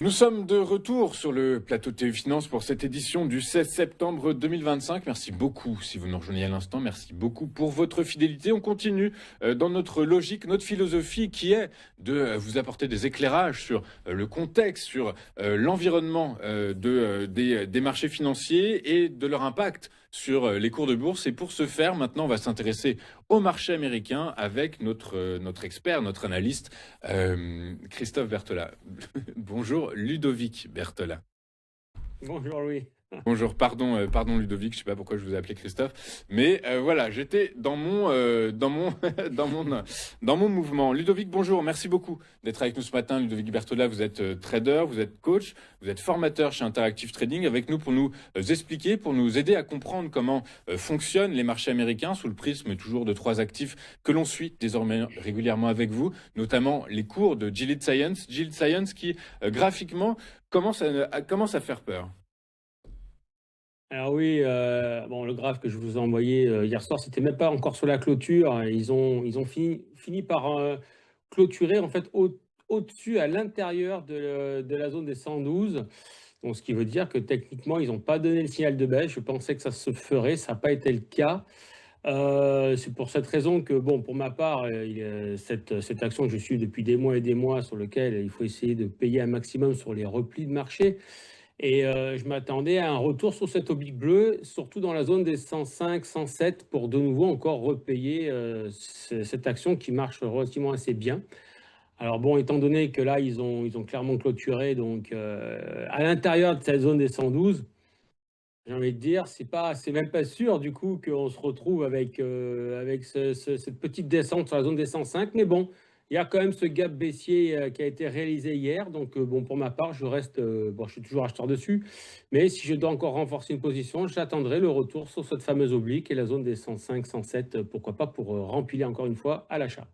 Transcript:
Nous sommes de retour sur le plateau de TU Finance pour cette édition du 16 septembre 2025. Merci beaucoup si vous nous rejoignez à l'instant. Merci beaucoup pour votre fidélité. On continue dans notre logique, notre philosophie qui est de vous apporter des éclairages sur le contexte, sur l'environnement des marchés financiers et de leur impact sur les cours de bourse. Et pour ce faire, maintenant, on va s'intéresser au marché américain avec notre expert, notre analyste, Christophe Berthelin. Bonjour Ludovic Berthelin. Bonjour Louis. Bonjour, pardon Ludovic, je sais pas pourquoi je vous ai appelé Christophe, mais voilà, j'étais dans mon dans mon mouvement. Ludovic, bonjour, merci beaucoup d'être avec nous ce matin. Ludovic Berthelin, vous êtes trader, vous êtes coach, vous êtes formateur chez Interactive Trading, avec nous pour nous expliquer, pour nous aider à comprendre comment fonctionnent les marchés américains sous le prisme toujours de trois actifs que l'on suit désormais régulièrement avec vous, notamment les cours de Gilead Science qui graphiquement commence à faire peur. Alors oui, bon, le graphe que je vous ai envoyé hier soir, c'était même pas encore sur la clôture. Ils ont fini par clôturer en fait au-dessus, à l'intérieur de la zone des 112. Donc, ce qui veut dire que techniquement, ils n'ont pas donné le signal de baisse. Je pensais que ça se ferait, ça n'a pas été le cas. C'est pour cette raison que, bon, pour ma part, cette action que je suis depuis des mois et des mois, sur lequel il faut essayer de payer un maximum sur les replis de marché. Et je m'attendais à un retour sur cette oblique bleue, surtout dans la zone des 105, 107, pour de nouveau encore repayer cette action qui marche relativement assez bien. Alors bon, étant donné que là, ils ont clairement clôturé, donc à l'intérieur de cette zone des 112, j'ai envie de dire, c'est même pas sûr du coup qu'on se retrouve avec cette petite descente sur la zone des 105. Mais bon, il y a quand même ce gap baissier qui a été réalisé hier. Donc bon, pour ma part, bon, je suis toujours acheteur dessus. Mais si je dois encore renforcer une position, j'attendrai le retour sur cette fameuse oblique et la zone des 105, 107, pourquoi pas pour remplir encore une fois à l'achat.